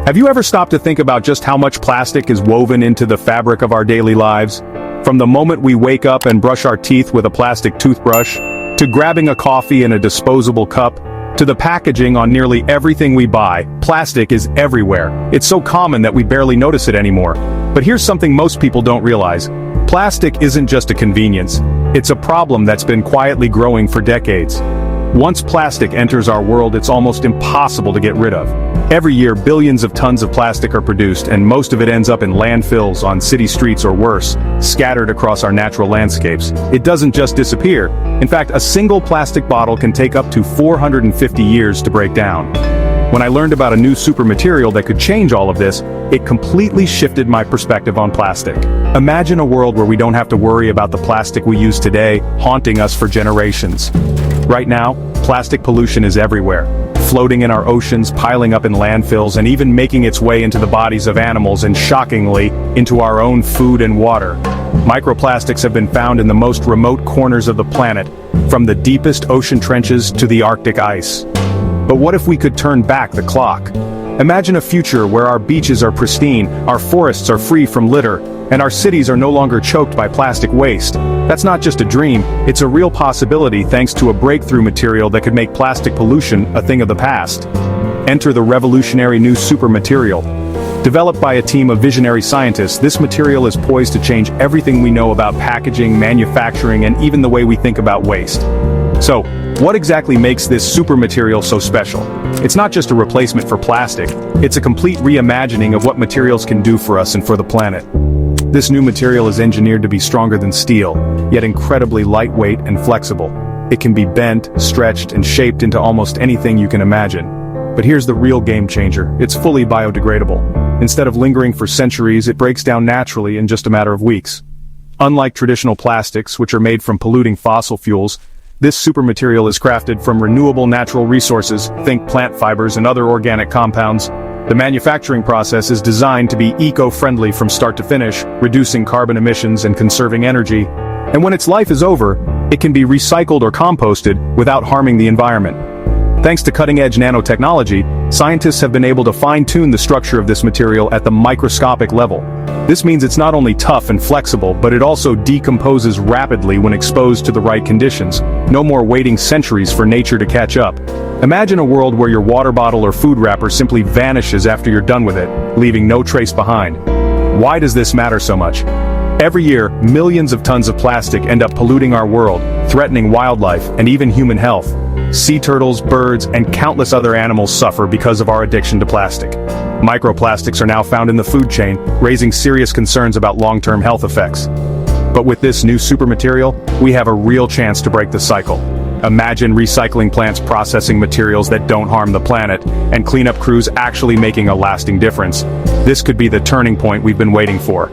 Have you ever stopped to think about just how much plastic is woven into the fabric of our daily lives? From the moment we wake up and brush our teeth with a plastic toothbrush, to grabbing a coffee in a disposable cup, to the packaging on nearly everything we buy, plastic is everywhere. It's so common that we barely notice it anymore. But here's something most people don't realize. Plastic isn't just a convenience. It's a problem that's been quietly growing for decades. Once plastic enters our world, it's almost impossible to get rid of. Every year, billions of tons of plastic are produced, and most of it ends up in landfills, on city streets or worse, scattered across our natural landscapes. It doesn't just disappear. In fact, a single plastic bottle can take up to 450 years to break down. When I learned about a new supermaterial that could change all of this, it completely shifted my perspective on plastic. Imagine a world where we don't have to worry about the plastic we use today haunting us for generations. Right now, plastic pollution is everywhere, floating in our oceans, piling up in landfills, and even making its way into the bodies of animals and, shockingly, into our own food and water. Microplastics have been found in the most remote corners of the planet, from the deepest ocean trenches to the Arctic ice. But what if we could turn back the clock? Imagine a future where our beaches are pristine, our forests are free from litter, and our cities are no longer choked by plastic waste. That's not just a dream, it's a real possibility thanks to a breakthrough material that could make plastic pollution a thing of the past. Enter the revolutionary new supermaterial. Developed by a team of visionary scientists, this material is poised to change everything we know about packaging, manufacturing, and even the way we think about waste. So, what exactly makes this supermaterial so special? It's not just a replacement for plastic, it's a complete reimagining of what materials can do for us and for the planet. This new material is engineered to be stronger than steel, yet incredibly lightweight and flexible. It can be bent, stretched, and shaped into almost anything you can imagine. But here's the real game changer: it's fully biodegradable. Instead of lingering for centuries, it breaks down naturally in just a matter of weeks. Unlike traditional plastics, which are made from polluting fossil fuels, this supermaterial is crafted from renewable natural resources, think plant fibers and other organic compounds. The manufacturing process is designed to be eco-friendly from start to finish, reducing carbon emissions and conserving energy. And when its life is over, it can be recycled or composted without harming the environment. Thanks to cutting-edge nanotechnology, scientists have been able to fine-tune the structure of this material at the microscopic level. This means it's not only tough and flexible, but it also decomposes rapidly when exposed to the right conditions. No more waiting centuries for nature to catch up. Imagine a world where your water bottle or food wrapper simply vanishes after you're done with it, leaving no trace behind. Why does this matter so much? Every year, millions of tons of plastic end up polluting our world, threatening wildlife and even human health. Sea turtles, birds, and countless other animals suffer because of our addiction to plastic. Microplastics are now found in the food chain, raising serious concerns about long-term health effects. But with this new supermaterial, we have a real chance to break the cycle. Imagine recycling plants processing materials that don't harm the planet, and cleanup crews actually making a lasting difference. This could be the turning point we've been waiting for.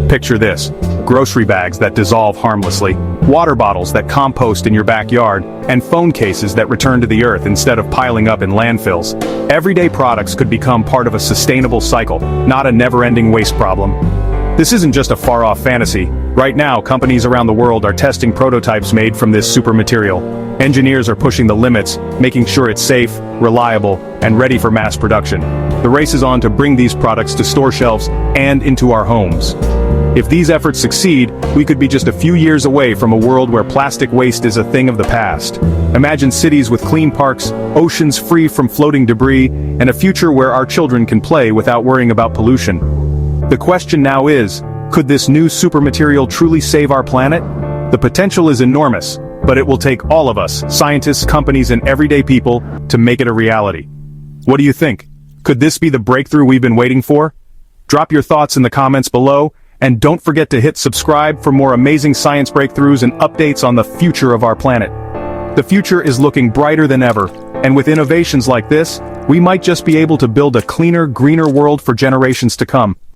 Picture this: grocery bags that dissolve harmlessly, water bottles that compost in your backyard, and phone cases that return to the earth instead of piling up in landfills. Everyday products could become part of a sustainable cycle, not a never-ending waste problem. This isn't just a far-off fantasy. Right now, companies around the world are testing prototypes made from this supermaterial. Engineers are pushing the limits, making sure it's safe, reliable, and ready for mass production. The race is on to bring these products to store shelves and into our homes. If these efforts succeed, we could be just a few years away from a world where plastic waste is a thing of the past. Imagine cities with clean parks, oceans free from floating debris, and a future where our children can play without worrying about pollution. The question now is, could this new supermaterial truly save our planet? The potential is enormous, but it will take all of us, scientists, companies, and everyday people, to make it a reality. What do you think? Could this be the breakthrough we've been waiting for? Drop your thoughts in the comments below, and don't forget to hit subscribe for more amazing science breakthroughs and updates on the future of our planet. The future is looking brighter than ever, and with innovations like this, we might just be able to build a cleaner, greener world for generations to come.